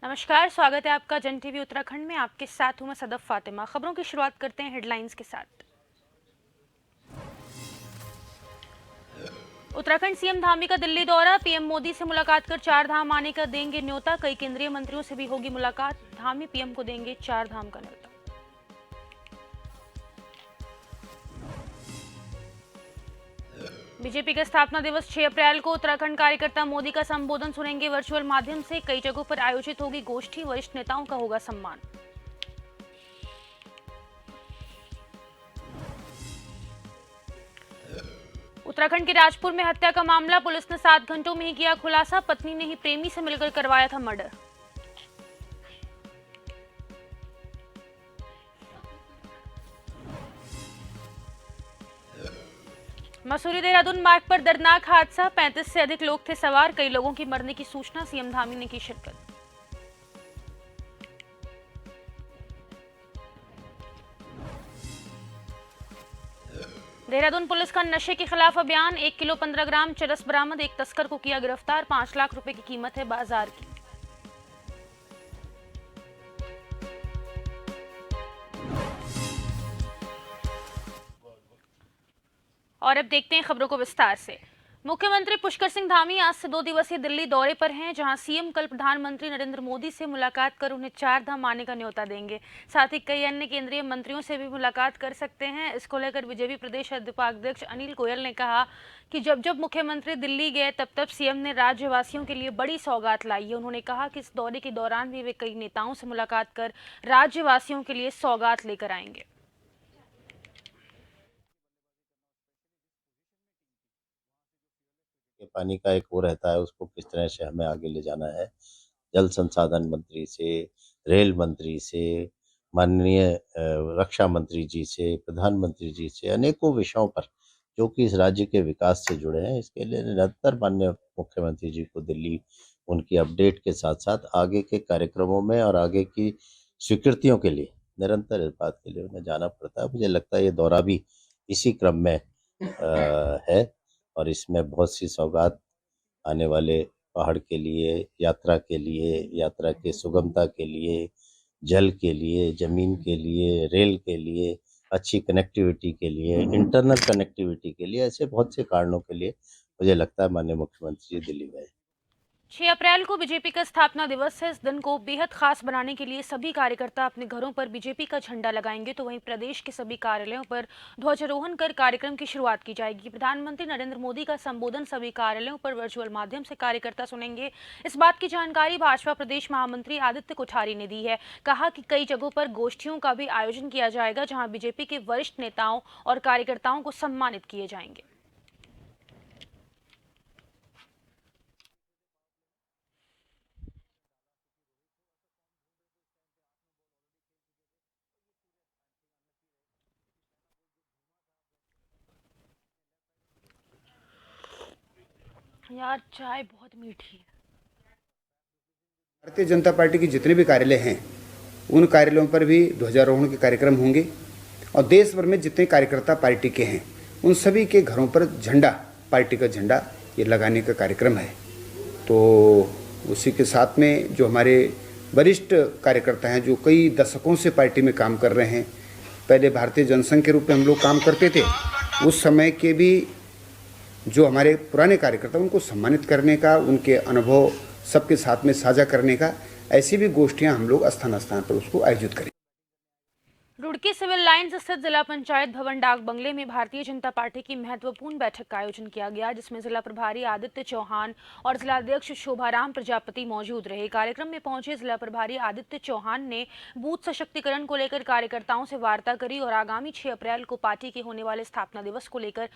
नमस्कार, स्वागत है आपका जन टीवी उत्तराखंड में। आपके साथ हूं मैं सदफ फातिमा। खबरों की शुरुआत करते हैं हेडलाइंस के साथ। उत्तराखंड सीएम धामी का दिल्ली दौरा, पीएम मोदी से मुलाकात कर चार धाम आने का देंगे न्योता। कई केंद्रीय मंत्रियों से भी होगी मुलाकात। धामी पीएम को देंगे चार धाम का न्योता। बीजेपी का स्थापना दिवस 6 अप्रैल को, उत्तराखंड कार्यकर्ता मोदी का संबोधन सुनेंगे वर्चुअल माध्यम से। कई जगहों पर आयोजित होगी गोष्ठी, वरिष्ठ नेताओं का होगा सम्मान। उत्तराखंड के राजपुर में हत्या का मामला, पुलिस ने 7 घंटों में ही किया खुलासा। पत्नी ने ही प्रेमी से मिलकर करवाया था मर्डर। मसूरी देहरादून मार्ग पर दर्दनाक हादसा, 35 से अधिक लोग थे सवार। कई लोगों की मरने की सूचना, सीएम धामी ने की शिरकत। देहरादून पुलिस का नशे के खिलाफ अभियान, 1 किलो 15 ग्राम चरस बरामद। एक तस्कर को किया गिरफ्तार। 5 लाख रुपए की कीमत है बाजार की। और अब देखते हैं खबरों को विस्तार से। मुख्यमंत्री पुष्कर सिंह धामी आज से 2 दिवसीय दिल्ली दौरे पर हैं, जहां सीएम कल प्रधानमंत्री नरेंद्र मोदी से मुलाकात कर उन्हें चार धाम आने का न्योता देंगे। साथ ही कई अन्य केंद्रीय मंत्रियों से भी मुलाकात कर सकते हैं। इसको लेकर बीजेपी प्रदेश उपाध्यक्ष अनिल गोयल ने कहा कि जब जब मुख्यमंत्री दिल्ली गए तब तब सीएम ने राज्यवासियों के लिए बड़ी सौगात लाई है। उन्होंने कहा कि इस दौरे के दौरान भी वे कई नेताओं से मुलाकात कर राज्यवासियों के लिए सौगात लेकर आएंगे। पानी का एक वो रहता है, उसको किस तरह से हमें आगे ले जाना है। जल संसाधन मंत्री से, रेल मंत्री से, माननीय रक्षा मंत्री जी से, प्रधानमंत्री जी से, अनेकों विषयों पर जो कि इस राज्य के विकास से जुड़े हैं, इसके लिए निरंतर माननीय मुख्यमंत्री जी को दिल्ली उनकी अपडेट के साथ साथ आगे के कार्यक्रमों में और आगे की स्वीकृतियों के लिए निरंतर इस बात के लिए उन्हें जाना पड़ता है। मुझे लगता है ये दौरा भी इसी क्रम में है और इसमें बहुत सी सौगात आने वाले पहाड़ के लिए, यात्रा के सुगमता के लिए, जल के लिए, ज़मीन के लिए, रेल के लिए, अच्छी कनेक्टिविटी के लिए, इंटरनल कनेक्टिविटी के लिए, ऐसे बहुत से कारणों के लिए मुझे लगता है माननीय मुख्यमंत्री जी दिल्ली गए। 6 अप्रैल को बीजेपी का स्थापना दिवस है। इस दिन को बेहद खास बनाने के लिए सभी कार्यकर्ता अपने घरों पर बीजेपी का झंडा लगाएंगे, तो वहीं प्रदेश के सभी कार्यालयों पर ध्वजारोहण कर कार्यक्रम की शुरुआत की जाएगी। प्रधानमंत्री नरेंद्र मोदी का संबोधन सभी कार्यालयों पर वर्चुअल माध्यम से कार्यकर्ता सुनेंगे। इस बात की जानकारी भाजपा प्रदेश महामंत्री आदित्य कोठारी ने दी है। कहा कि कई जगहों पर गोष्ठियों का भी आयोजन किया जाएगा, जहाँ बीजेपी के वरिष्ठ नेताओं और कार्यकर्ताओं को सम्मानित किए जाएंगे। यार चाय बहुत मीठी है। भारतीय जनता पार्टी के जितने भी कार्यालय हैं उन कार्यालयों पर भी ध्वजारोहण के कार्यक्रम होंगे और देश भर में जितने कार्यकर्ता पार्टी के हैं उन सभी के घरों पर झंडा, पार्टी का झंडा ये लगाने का कार्यक्रम है। तो उसी के साथ में जो हमारे वरिष्ठ कार्यकर्ता हैं जो कई दशकों से पार्टी में काम कर रहे हैं, पहले भारतीय जनसंघ के रूप में हम लोग काम करते थे, उस समय के भी जो हमारे पुराने कार्यकर्ता उनको सम्मानित करने का, उनके अनुभव सबके साथ में साझा करने का, ऐसी भी गोष्ठियां हम लोग स्थान स्थान पर उसको आयोजित करें। रुड़की सिविल लाइंस स्थित जिला पंचायत भवन डाक बंगले में भारतीय जनता पार्टी की महत्वपूर्ण बैठक का आयोजन किया गया, जिसमें जिला प्रभारी आदित्य चौहान और जिलाध्यक्ष शोभाराम प्रजापति मौजूद रहे। कार्यक्रम में पहुंचे जिला प्रभारी आदित्य चौहान ने बूथ सशक्तिकरण को लेकर कार्यकर्ताओं से वार्ता करी और आगामी 6 अप्रैल को पार्टी के होने वाले स्थापना दिवस को लेकर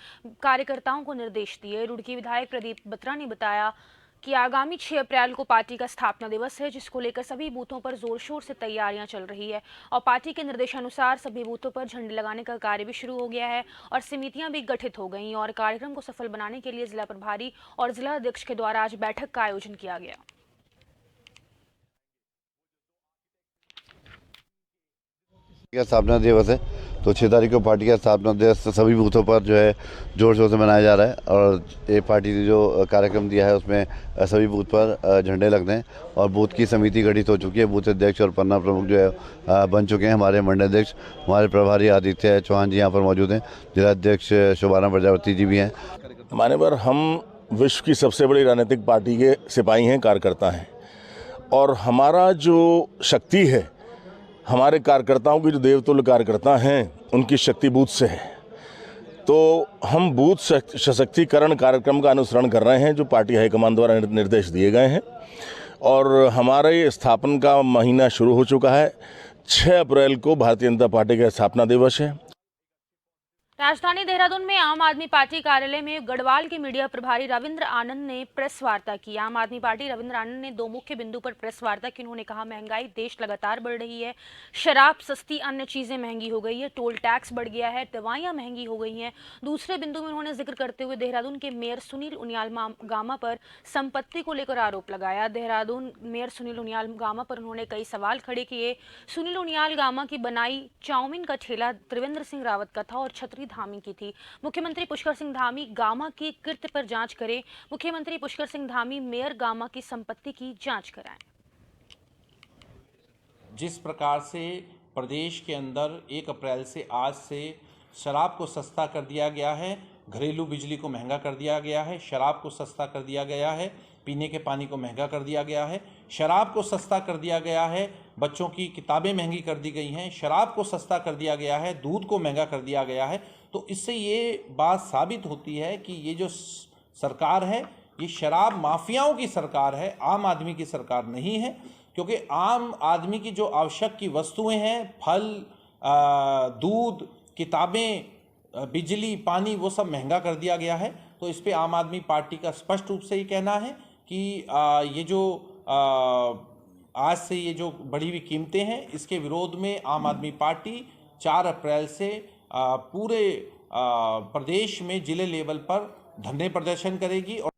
कार्यकर्ताओं को निर्देश दिए। रुड़की विधायक प्रदीप बत्रा ने बताया कि आगामी 6 अप्रैल को पार्टी का स्थापना दिवस है, जिसको लेकर सभी बूथों पर जोर शोर से तैयारियां चल रही है और पार्टी के निर्देशानुसार सभी बूथों पर झंडे लगाने का कार्य भी शुरू हो गया है और समितियां भी गठित हो गई और कार्यक्रम को सफल बनाने के लिए जिला प्रभारी और जिला अध्यक्ष के द्वारा आज बैठक का आयोजन किया गया। का स्थापना दिवस है तो 6 तारीख को पार्टी का स्थापना दिवस सभी बूथों पर जो है जोर शोर से मनाया जा रहा है और ये पार्टी ने जो कार्यक्रम दिया है उसमें सभी बूथ पर झंडे लगने हैं और बूथ की समिति गठित हो चुकी है। बूथ अध्यक्ष और पन्ना प्रमुख जो है बन चुके हैं। हमारे मंडल अध्यक्ष, हमारे प्रभारी आदित्य चौहान जी यहाँ पर मौजूद हैं। जिला अध्यक्ष शुभाराम प्रजापति जी भी हैं। मान्यवर, हम विश्व की सबसे बड़ी राजनीतिक पार्टी के सिपाही हैं, कार्यकर्ता हैं और हमारा जो शक्ति है, हमारे कार्यकर्ताओं की जो देवतुल्य कार्यकर्ता हैं उनकी शक्ति बूथ से है। तो हम बूथ सशक्तिकरण कार्यक्रम का अनुसरण कर रहे हैं जो पार्टी हाईकमान द्वारा निर्देश दिए गए हैं और हमारे स्थापना का महीना शुरू हो चुका है। 6 अप्रैल को भारतीय जनता पार्टी का स्थापना दिवस है। राजधानी देहरादून में आम आदमी पार्टी कार्यालय में गढ़वाल के मीडिया प्रभारी रविंद्र आनंद ने प्रेस वार्ता की। आम आदमी पार्टी रविंद्र आनंद ने 2 मुख्य बिंदु पर प्रेस वार्ता की। उन्होंने कहा, महंगाई देश लगातार बढ़ रही है, शराब सस्ती, अन्य चीजें महंगी हो गई है, टोल टैक्स बढ़ गया है, दवाइयां महंगी हो गई हैं। दूसरे बिंदु में उन्होंने जिक्र करते हुए देहरादून के मेयर सुनील उनियाल गामा पर संपत्ति को लेकर आरोप लगाया। देहरादून मेयर सुनील उनियाल गामा पर उन्होंने कई सवाल खड़े किए। सुनील उनियाल गामा की बनाई चाउमीन का ठेला त्रिवेंद्र सिंह रावत का था और छतरी धामी की थी। मुख्यमंत्री पुष्कर सिंह धामी गामा की कृत्य पर जांच करें। मुख्यमंत्री पुष्कर सिंह धामी मेयर गामा की संपत्ति की जांच कराएं। जिस प्रकार से प्रदेश के अंदर 1 अप्रैल से आज से शराब को सस्ता कर दिया गया है, घरेलू बिजली को महंगा कर दिया गया है, शराब को सस्ता कर दिया गया है, पीने के पानी को महंगा कर दिया गया है, शराब को सस्ता कर दिया गया है, बच्चों की किताबें महंगी कर दी गई हैं, शराब को सस्ता कर दिया गया है, दूध को महंगा कर दिया गया है। तो इससे ये बात साबित होती है कि ये जो सरकार है ये शराब माफियाओं की सरकार है, आम आदमी की सरकार नहीं है। क्योंकि आम आदमी की जो आवश्यक की वस्तुएं हैं, फल, दूध, किताबें, बिजली, पानी, वो सब महंगा कर दिया गया है। तो इस पे आम आदमी पार्टी का स्पष्ट रूप से ये कहना है कि ये जो आज से ये जो बढ़ी हुई कीमतें हैं इसके विरोध में आम आदमी पार्टी 4 अप्रैल से पूरे प्रदेश में जिले लेवल पर धरने प्रदर्शन करेगी। और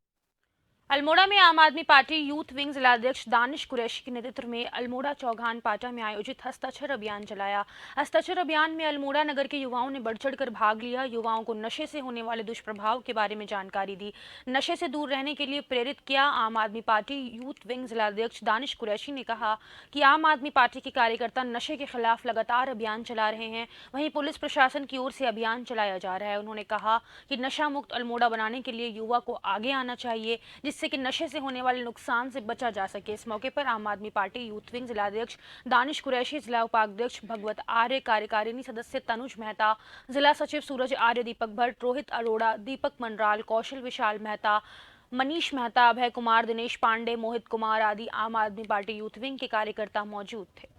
अल्मोड़ा में आम आदमी पार्टी यूथ विंग जिलाध्यक्ष दानिश कुरैशी के नेतृत्व में अल्मोड़ा चौगान पाटा में आयोजित हस्ताक्षर अभियान चलाया। हस्ताक्षर अभियान में अल्मोड़ा नगर के युवाओं ने बढ़ चढ़कर भाग लिया। युवाओं को नशे से होने वाले दुष्प्रभाव के बारे में जानकारी दी, नशे से दूर रहने के लिए प्रेरित किया। आम आदमी पार्टी यूथ विंग जिलाध्यक्ष दानिश कुरैशी ने कहा कि आम आदमी पार्टी के कार्यकर्ता नशे के खिलाफ लगातार अभियान चला रहे हैं, वहीं पुलिस प्रशासन की ओर से अभियान चलाया जा रहा है। उन्होंने कहा कि नशा मुक्त अल्मोड़ा बनाने के लिए युवा को आगे आना चाहिए, जिससे कि नशे से होने वाले नुकसान से बचा जा सके। इस मौके पर आम आदमी पार्टी यूथ विंग जिलाध्यक्ष दानिश कुरैशी, जिला उपाध्यक्ष भगवत आर्य, कार्यकारिणी सदस्य तनुज मेहता, जिला सचिव सूरज आर्य, दीपक भट्ट, रोहित अरोड़ा, दीपक मनराल, कौशल विशाल मेहता, मनीष मेहता, अभय कुमार, दिनेश पांडे, मोहित कुमार आदि आम आदमी पार्टी यूथ विंग के कार्यकर्ता मौजूद थे।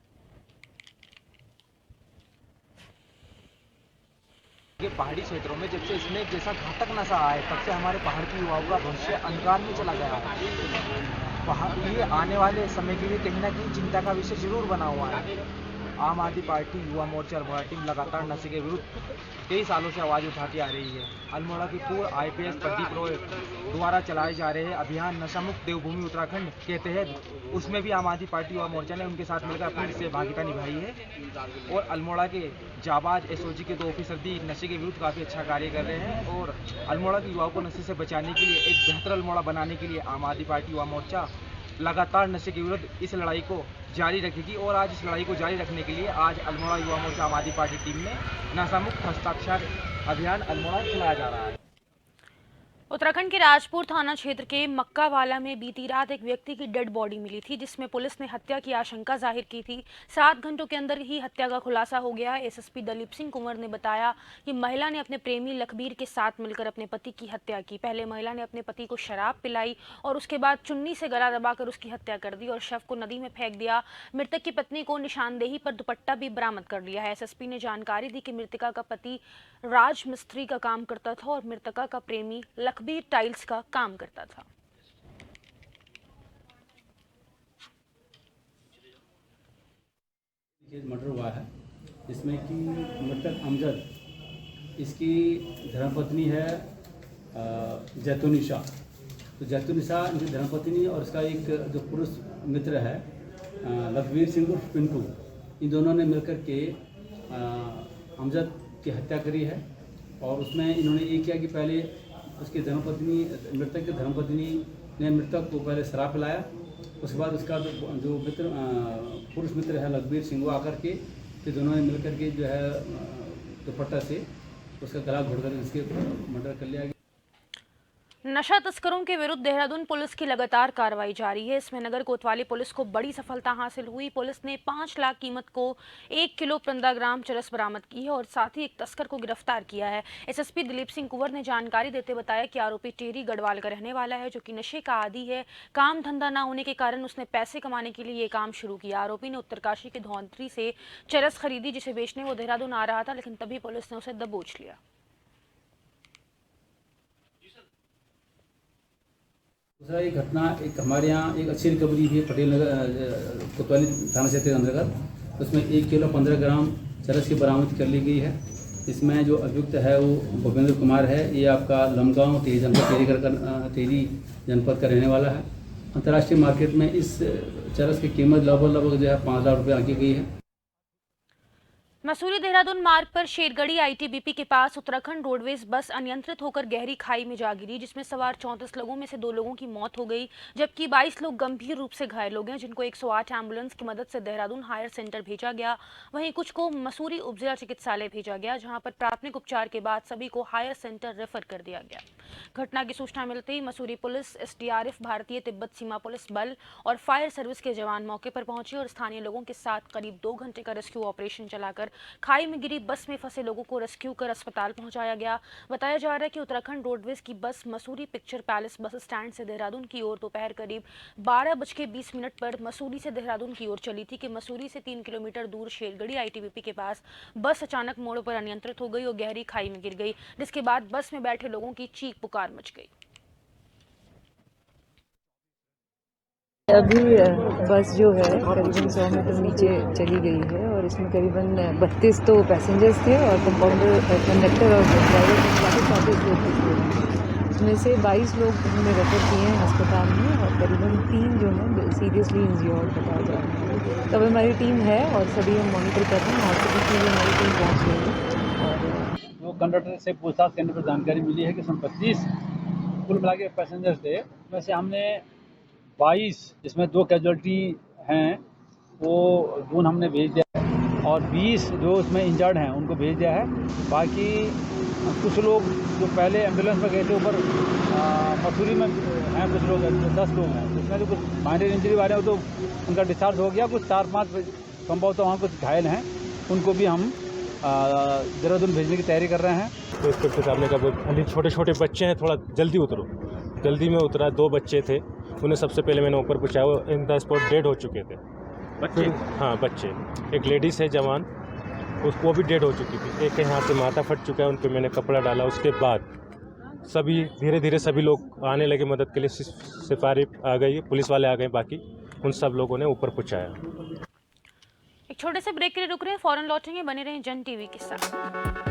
ये पहाड़ी क्षेत्रों में जब से इसमें जैसा घातक नशा आया तब से हमारे पहाड़ के युवाओं का भविष्य अंधकार में चला गया है। पहाड़ ये आने वाले समय के लिए कहीं ना कहीं चिंता का विषय जरूर बना हुआ है। आम आदमी पार्टी युवा मोर्चा अल्मोड़ा टीम लगातार नशे के विरुद्ध कई सालों से आवाज़ उठाती आ रही है। अल्मोड़ा की पूर्व IPS प्रदीप रॉय द्वारा चलाए जा रहे अभियान नशा मुक्त देवभूमि उत्तराखंड के तहत उसमें भी आम आदमी पार्टी युवा मोर्चा ने उनके साथ मिलकर अपनी सहभागिता निभाई है। और अल्मोड़ा के जाबाज SOG के 2 ऑफिसर भी नशे के विरुद्ध काफ़ी अच्छा कार्य कर रहे हैं। और अल्मोड़ा के युवाओं को नशे से बचाने के लिए, एक बेहतर अल्मोड़ा बनाने के लिए आम आदमी पार्टी युवा मोर्चा लगातार नशे के विरुद्ध इस लड़ाई को जारी रखेगी। और आज इस लड़ाई को जारी रखने के लिए आज अल्मोड़ा युवा मोर्चा आम आदमी पार्टी टीम में नशा मुक्त हस्ताक्षर अभियान अल्मोड़ा चलाया जा रहा है। उत्तराखंड के राजपुर थाना क्षेत्र के मक्कावाला में बीती रात एक व्यक्ति की डेड बॉडी मिली थी, जिसमें पुलिस ने हत्या की आशंका जाहिर की थी। 7 घंटों के अंदर ही हत्या का खुलासा हो गया। SSP दलीप सिंह कुंवर ने बताया कि महिला ने अपने प्रेमी लखबीर के साथ मिलकर अपने पति की हत्या की। पहले महिला ने अपने पति को शराब पिलाई और उसके बाद चुन्नी से गला दबाकर उसकी हत्या कर दी और शव को नदी में फेंक दिया। मृतक की पत्नी को निशानदेही पर दुपट्टा भी बरामद कर लिया है। SSP ने जानकारी दी कि मृतका का पति राज मिस्त्री का काम करता था और मृतका का प्रेमी लखबीर टाइल्स का काम करता था। मर्डर हुआ है जिसमें कि मृतक अमजद, इसकी धर्मपत्नी है जैतुनिशा। तो जैतुनिशा इनकी धर्मपत्नी और उसका एक जो पुरुष मित्र है लखबीर सिंह उर्फ पिंटू, इन दोनों ने मिलकर के अमजद की हत्या करी है। और उसमें इन्होंने ये किया कि पहले उसकी धर्मपत्नी, मृतक की धर्मपत्नी ने मृतक को पहले शराब पिलाया, उसके बाद उसका जो मित्र, पुरुष मित्र है लखबीर सिंह, वो आकर के फिर दोनों ने मिलकर के जो है दुपट्टा से उसका गला घोटकर इसके मर्डर कर लिया गया। नशा तस्करों के विरुद्ध देहरादून पुलिस की लगातार कार्रवाई जारी है। इसमें नगर कोतवाली पुलिस को बड़ी सफलता हासिल हुई। पुलिस ने 5 लाख कीमत को 1 किलो 15 ग्राम चरस बरामद की है और साथ ही एक तस्कर को गिरफ्तार किया है। एसएसपी दिलीप सिंह कुंवर ने जानकारी देते बताया कि आरोपी टेरी गढ़वाल का रहने वाला है, जो कि नशे का आदी है। काम धंधा न होने के कारण उसने पैसे कमाने के लिए ये काम शुरू किया। आरोपी ने उत्तरकाशी के धौंतरी से चरस खरीदी, जिसे बेचने वो देहरादून आ रहा था, लेकिन तभी पुलिस ने उसे दबोच लिया। दूसरा एक घटना, एक हमारे यहाँ एक अच्छी रिकवरी हुई है पटेल नगर कोतवाली थाना क्षेत्र के अंतर्गत। उसमें 1 किलो 15 ग्राम चरस की बरामद कर ली गई है। इसमें जो अभियुक्त है वो भूपेंद्र कुमार है। ये आपका लमगांव टेरी जनपद का रहने वाला है। अंतर्राष्ट्रीय मार्केट में इस चरस की कीमत लगभग जो है 5 लाख रुपये आंकी गई है। मसूरी देहरादून मार्ग पर शेरगढ़ी आईटीबीपी के पास उत्तराखंड रोडवेज बस अनियंत्रित होकर गहरी खाई में जा गिरी, जिसमें सवार 34 लोगों में से 2 लोगों की मौत हो गई, जबकि 22 लोग गंभीर रूप से घायल हो गए, जिनको 108 एम्बुलेंस की मदद से देहरादून हायर सेंटर भेजा गया। वहीं कुछ को मसूरी उपजिला चिकित्सालय भेजा गया, जहां पर प्राथमिक उपचार के बाद सभी को हायर सेंटर रेफर कर दिया गया। घटना की सूचना मिलते ही मसूरी पुलिस, एसडीआरएफ, भारतीय तिब्बत सीमा पुलिस बल और फायर सर्विस के जवान मौके पर पहुंचे और स्थानीय लोगों के साथ करीब 2 घंटे का रेस्क्यू ऑपरेशन चलाकर खाई में गिरी बस में फंसे लोगों को रेस्क्यू कर अस्पताल पहुंचाया गया। बताया जा रहा है कि उत्तराखंड रोडवेज की बस Mussoorie picture palace bus stand से देहरादून की ओर दोपहर करीब 12:20 पर मसूरी से देहरादून की ओर चली थी कि मसूरी से 3 किलोमीटर दूर शेरगढ़ी आईटीबीपी के पास बस अचानक मोड़ पर अनियंत्रित हो गई और गहरी खाई में गिर गई, जिसके बाद बस में बैठे लोगों की चीख पुकार मच गई। अभी बस जो है करीबन 100 मीटर नीचे चली गई है और इसमें करीबन 32 तो पैसेंजर्स थे और कंपाउंडर, कंडक्टर और ड्राइवर के 34 लोग थे। इसमें से 22 लोग हमने रेफर किए हैं अस्पताल में और करीबन 3 जो हैं सीरियसली इंज्योर्ड बताया जा रहा है। तब हमारी टीम है और सभी हम मॉनिटर कर रहे हैं। हॉस्पिटल की भी हमारी टीम पहुँच गई है। और वो कंडक्टर से पूछताछ करने पर जानकारी मिली है कि उसमें 25 कुल मिला के पैसेंजर्स थे। उसमें से हमने 22, जिसमें 2 कैजुअल्टी हैं, वो दून हमने भेज दिया है और 20 जो उसमें इंजर्ड हैं उनको भेज दिया है। बाकी कुछ लोग जो पहले एम्बुलेंस में गए थे ऊपर मसूरी में हैं, कुछ लोग 10 लोग हैं, उसमें जो कुछ माइनर इंजरी वाले हैं तो उनका डिस्चार्ज हो गया। कुछ 4-5 संभव तो वहाँ कुछ घायल हैं, उनको भी हम देहरादून भेजने की तैयारी कर रहे हैं। तो इंस्पेक्टर साहब ने कहा अभी छोटे छोटे बच्चे हैं, थोड़ा जल्दी उतरो। जल्दी में उतरा, 2 बच्चे थे, उन्हें सबसे पहले मैंने ऊपर पहुँचाया। वो इन द स्पॉट डेड हो चुके थे बच्चे। हाँ बच्चे, एक लेडीज़ है जवान, उसको भी डेड हो चुकी थी। एक के हाथ से माथा फट चुका है, उन पर मैंने कपड़ा डाला। उसके बाद सभी धीरे धीरे सभी लोग आने लगे मदद के लिए। सिपाही आ गई, पुलिस वाले आ गए, बाकी उन सब लोगों ने ऊपर पहुँचाया। एक छोटे से ब्रेक के लिए रुक रहे हैं, फौरन लौटेंगे, बने रहें जन टीवी के साथ।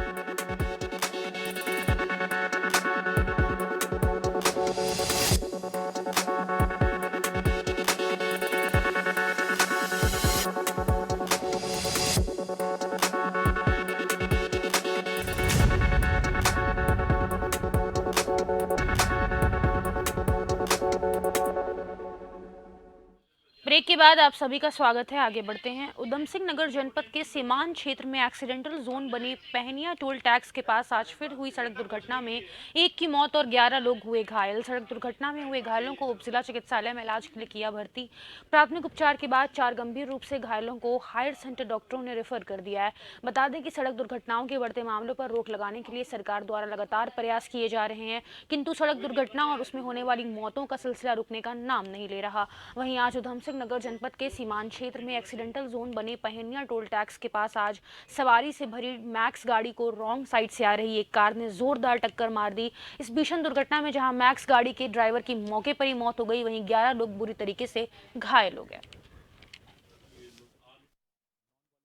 ब्रेक के बाद आप सभी का स्वागत है। आगे बढ़ते हैं। उधम सिंह नगर जनपद के सीमान क्षेत्र में एक्सीडेंटल जोन बने पहनिया टोल टैक्स के पास आज फिर हुई सड़क दुर्घटना में 1 की मौत और 11 लोग हुए घायल। सड़क दुर्घटना में हुए घायलों को उपजिला चिकित्सालय में इलाज के लिए किया भर्ती। प्राथमिक उपचार के बाद 4 गंभीर रूप से घायलों को हायर सेंटर डॉक्टरों ने रेफर कर दिया है। बता दें कि सड़क दुर्घटनाओं के बढ़ते मामलों पर रोक लगाने के लिए सरकार द्वारा लगातार प्रयास किए जा रहे हैं, किंतु सड़क दुर्घटना और उसमें होने वाली मौतों का सिलसिला रुकने का नाम नहीं ले रहा। वहीं आज उधम सिंह नगर जनपद के सीमान क्षेत्र में एक्सीडेंटल जोन बने पहनिया टोल टैक्स के पास आज सवारी से भरी मैक्स गाड़ी को रॉन्ग साइड से आ रही एक कार ने जोरदार टक्कर मार दी। इस भीषण दुर्घटना में जहां मैक्स गाड़ी के ड्राइवर की मौके पर ही मौत हो गई, वहीं 11 लोग बुरी तरीके से घायल हो गए।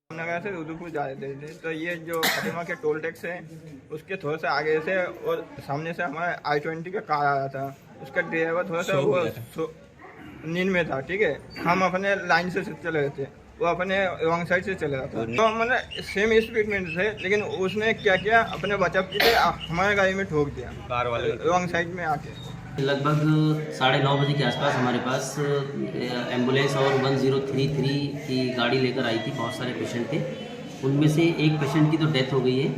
नगर से उदयपुर जा रहे थे तो ये जो खटीमा के टोल टैक्स है उसके थोड़ा सा आगे से और सामने से हमारे i20 का कार आ रहा था। उसका ड्राइवर थोड़ा सा वो नींद में था, ठीक है। हम अपने लाइन से चले गए थे वो अपने रॉन्ग साइड से चला था। तो मतलब सेम स्पीड में थे, लेकिन उसने क्या किया, अपने बचाव के लिए हमारे गाड़ी में ठोक दिया, कार वाले रॉन्ग साइड में आके। लगभग 9:30 बजे के आसपास हमारे पास एम्बुलेंस और 1033 की गाड़ी लेकर आई थी। बहुत सारे पेशेंट थे, उनमें से एक पेशेंट की तो डेथ हो गई है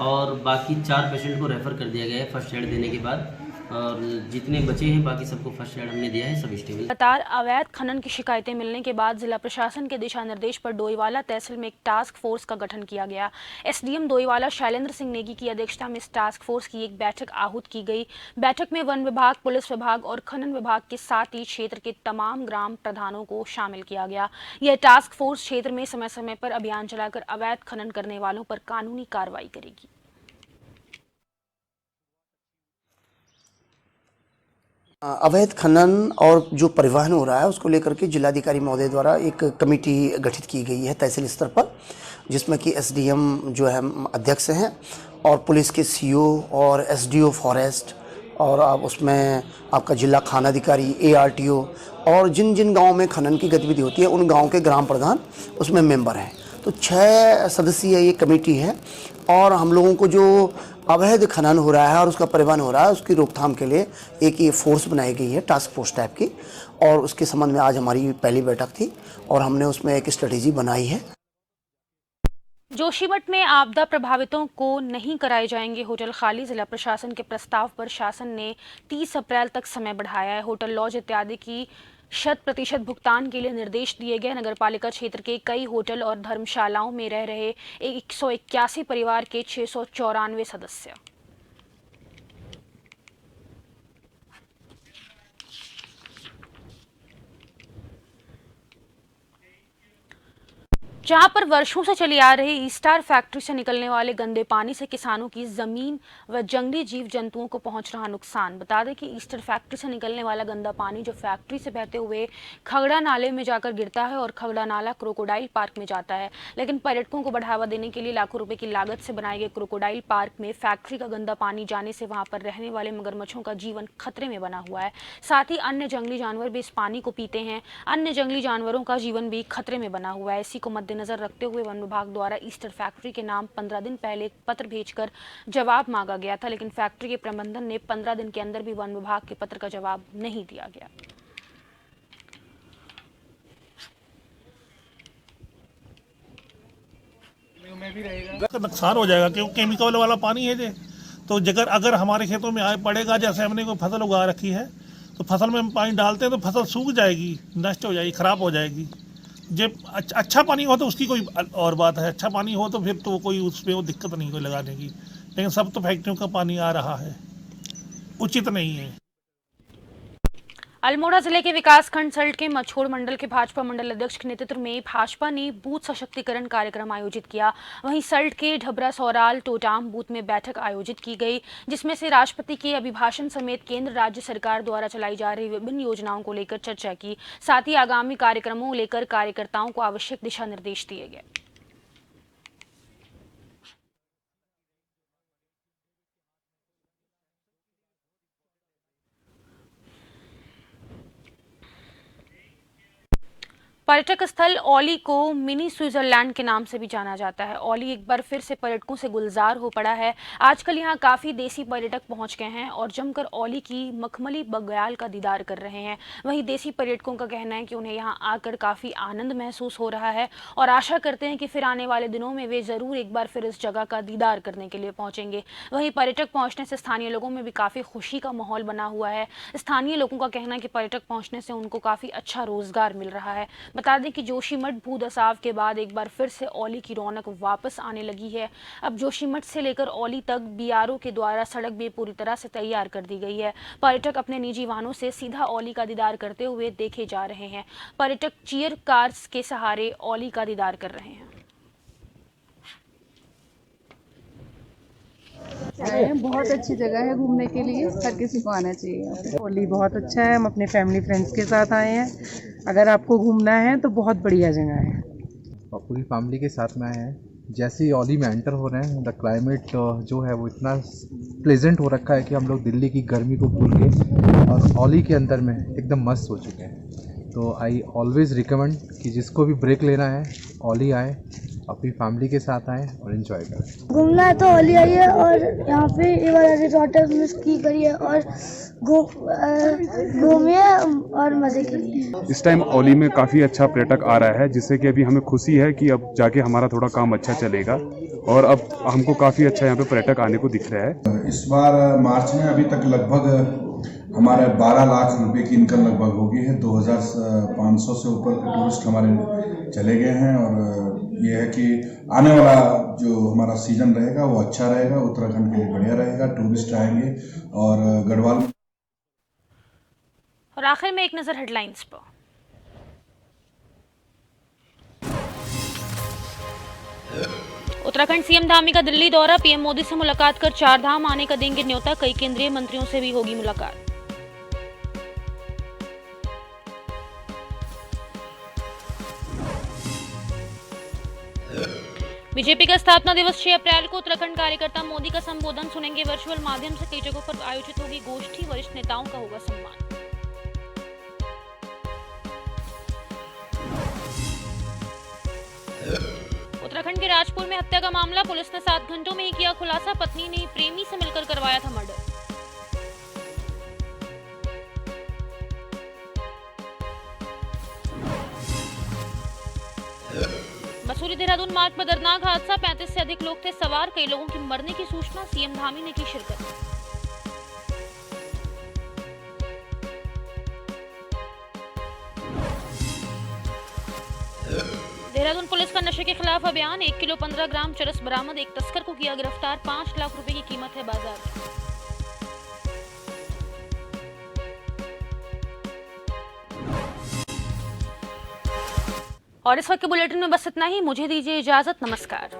और बाकी 4 पेशेंट को रेफ़र कर दिया गया है फर्स्ट एड देने के बाद, और जितने बचे हैं बाकी सबको फर्स्ट एड हमने दिया है, सब स्टेबल। लगातार अवैध खनन की शिकायतें मिलने के बाद जिला प्रशासन के दिशा निर्देश पर डोईवाला तहसील में एक टास्क फोर्स का गठन किया गया। एसडीएम डोईवाला शैलेंद्र सिंह नेगी की अध्यक्षता में इस टास्क फोर्स की एक बैठक आहूत की गई। बैठक में वन विभाग, पुलिस विभाग और खनन विभाग के साथ ही क्षेत्र के तमाम ग्राम प्रधानों को शामिल किया गया। यह टास्क फोर्स क्षेत्र में समय समय पर अभियान चलाकर अवैध खनन करने वालों पर कानूनी कार्रवाई करेगी। अवैध खनन और जो परिवहन हो रहा है उसको लेकर के जिलाधिकारी महोदय द्वारा एक कमेटी गठित की गई है तहसील स्तर पर, जिसमें कि एसडीएम जो है अध्यक्ष हैं और पुलिस के सीओ और एसडीओ फॉरेस्ट और उसमें आपका जिला खान अधिकारी, एआरटीओ और जिन जिन गाँव में खनन की गतिविधि होती है उन गाँव के ग्राम प्रधान उसमें मेंबर हैं। तो 6 सदस्यीय ये कमेटी है और हम लोगों को जो अवैध खनन हो रहा है और उसका परिवहन हो रहा है उसकी रोकथाम के लिए एक ये फोर्स बनाई गई है, टास्क फोर्स टाइप की, और उसके संबंध में आज हमारी पहली बैठक थी और हमने उसमें एक स्ट्रेटेजी बनाई है। जोशीमठ में आपदा प्रभावितों को नहीं कराए जाएंगे होटल खाली। जिला प्रशासन के प्रस्ताव पर शासन ने 30 अप्रैल तक समय बढ़ाया है। होटल, लॉज इत्यादि की 100% भुगतान के लिए निर्देश दिए गए। नगरपालिका क्षेत्र के कई होटल और धर्मशालाओं में रह रहे 181 परिवार के 694 सदस्य। जहां पर वर्षों से चली आ रही ईस्टार फैक्ट्री से निकलने वाले गंदे पानी से किसानों की जमीन व जंगली जीव जंतुओं को पहुंच रहा नुकसान। बता दें कि ईस्टर फैक्ट्री से निकलने वाला गंदा पानी जो फैक्ट्री से बहते हुए खगड़ा नाले में जाकर गिरता है और खगड़ा नाला क्रोकोडाइल पार्क में जाता है। लेकिन पर्यटकों को बढ़ावा देने के लिए लाखों रुपए की लागत से बनाए गए क्रोकोडाइल पार्क में फैक्ट्री का गंदा पानी जाने से वहां पर रहने वाले मगरमच्छों का जीवन खतरे में बना हुआ है। साथ ही अन्य जंगली जानवर भी इस पानी को पीते हैं। अन्य जंगली जानवरों का जीवन भी खतरे में बना हुआ है। इसी को नजर रखते हुए वन विभाग द्वारा ईस्टर फैक्ट्री के नाम 15 दिन पहले एक पत्र भेजकर जवाब मांगा गया था, लेकिन फैक्ट्री के प्रबंधन ने 15 दिन के अंदर भी वन विभाग के पत्र का जवाब नहीं दिया गया। नुकसान हो जाएगा क्योंकि केमिकल वाला पानी है तो अगर हमारे खेतों में आए पड़ेगा, जैसे हमने कोई फसल उगा रखी है तो फसल में हम पानी डालते हैं तो फसल सूख जाएगी, नष्ट हो जाएगी, खराब हो जाएगी। जब अच्छा पानी हो तो उसकी कोई और बात है, अच्छा पानी हो तो फिर तो कोई उसमें वो दिक्कत नहीं कोई लगाने की, लेकिन सब तो फैक्ट्रियों का पानी आ रहा है, उचित नहीं है। अल्मोड़ा जिले के विकासखंड सल्ट के मछोड़ मंडल के भाजपा मंडल अध्यक्ष के नेतृत्व में भाजपा ने बूथ सशक्तिकरण कार्यक्रम आयोजित किया। वहीं सल्ट के ढबरा सौराल टोटाम बूथ में बैठक आयोजित की गई, जिसमें से राष्ट्रपति के अभिभाषण समेत केंद्र राज्य सरकार द्वारा चलाई जा रही विभिन्न योजनाओं को लेकर चर्चा की। साथ ही आगामी कार्यक्रमों को लेकर कार्यकर्ताओं को आवश्यक दिशा निर्देश दिए गए। पर्यटक स्थल औली को मिनी स्विट्जरलैंड के नाम से भी जाना जाता है। औली एक बार फिर से पर्यटकों से गुलजार हो पड़ा है। आजकल यहाँ काफ़ी देसी पर्यटक पहुँच गए हैं और जमकर औली की मखमली बग्याल का दीदार कर रहे हैं। वहीं देसी पर्यटकों का कहना है कि उन्हें यहाँ आकर काफ़ी आनंद महसूस हो रहा है और आशा करते हैं कि फिर आने वाले दिनों में वे ज़रूर एक बार फिर इस जगह का दीदार करने के लिए पहुँचेंगे। वहीं पर्यटक पहुँचने से स्थानीय लोगों में भी काफ़ी खुशी का माहौल बना हुआ है। स्थानीय लोगों का कहना है कि पर्यटक पहुँचने से उनको काफ़ी अच्छा रोजगार मिल रहा है। बता दें कि जोशीमठ भू धसाव के बाद एक बार फिर से औली की रौनक वापस आने लगी है। अब जोशीमठ से लेकर औली तक बीआरओ के द्वारा सड़क भी पूरी तरह से तैयार कर दी गई है। पर्यटक अपने निजी वाहनों से सीधा औली का दीदार करते हुए देखे जा रहे हैं। पर्यटक चीयर कार्स के सहारे औली का दीदार कर रहे हैं। बहुत अच्छी जगह है घूमने के लिए, हर किसी को आना चाहिए। औली बहुत अच्छा है, हम अपने फैमिली फ्रेंड्स के साथ आए हैं। अगर आपको घूमना है तो बहुत बढ़िया जगह है। और पूरी फैमिली के साथ में आए हैं। जैसे ही औली में एंटर हो रहे हैं, द क्लाइमेट जो है वो इतना प्लेजेंट हो रखा है कि हम लोग दिल्ली की गर्मी को भूल के और औली के अंदर में एकदम मस्त हो चुके हैं। तो आई ऑलवेज़ रिकमेंड कि जिसको भी ब्रेक लेना है ओली आए, अपनी फैमिली के साथ आए और इन्जॉय करें। घूमना है तो ओली आइए और यहाँ पे ये वाला रिजॉर्ट है उसमें स्की करिए और घूमिए और मज़े कीजिए। इस टाइम ओली में काफ़ी अच्छा पर्यटक आ रहा है, जिससे कि अभी हमें खुशी है कि अब जाके हमारा थोड़ा काम अच्छा चलेगा और अब हमको काफ़ी अच्छा यहाँ पे पर्यटक आने को दिख रहा है। इस बार मार्च में अभी तक लगभग हमारे 12 लाख रुपए की इनकम लगभग हो गई है। 2500 से ऊपर टूरिस्ट हमारे चले गए हैं और ये है कि आने वाला जो हमारा सीजन रहेगा वो अच्छा रहेगा, उत्तराखंड के लिए बढ़िया रहेगा, टूरिस्ट आएंगे और गढ़वाल में। और आखिर में एक नजर हेडलाइंस पर। उत्तराखंड सीएम धामी का दिल्ली दौरा, पीएम मोदी से मुलाकात कर 4 धाम आने का देंगे न्योता, कई केंद्रीय मंत्रियों से भी होगी मुलाकात। बीजेपी का स्थापना दिवस 6 अप्रैल को, उत्तराखंड कार्यकर्ता मोदी का संबोधन सुनेंगे वर्चुअल माध्यम से, कई जगहों पर आयोजित होगी गोष्ठी, वरिष्ठ नेताओं का होगा सम्मान। उत्तराखंड के राजपुर में हत्या का मामला, पुलिस ने 7 घंटों में ही किया खुलासा, पत्नी ने प्रेमी से मिलकर करवाया था मर्डर। मसूरी देहरादून मार्ग पर दर्दनाक हादसा, 35 से अधिक लोग थे सवार, कई लोगों की मरने की सूचना, सीएम धामी ने की शिरकत। देहरादून पुलिस का नशे के खिलाफ अभियान, 1 किलो 15 ग्राम चरस बरामद, एक तस्कर को किया गिरफ्तार, 5 लाख रुपए की कीमत है बाजार में। और इस वक्त के बुलेटिन में बस इतना ही, मुझे दीजिए इजाजत, नमस्कार।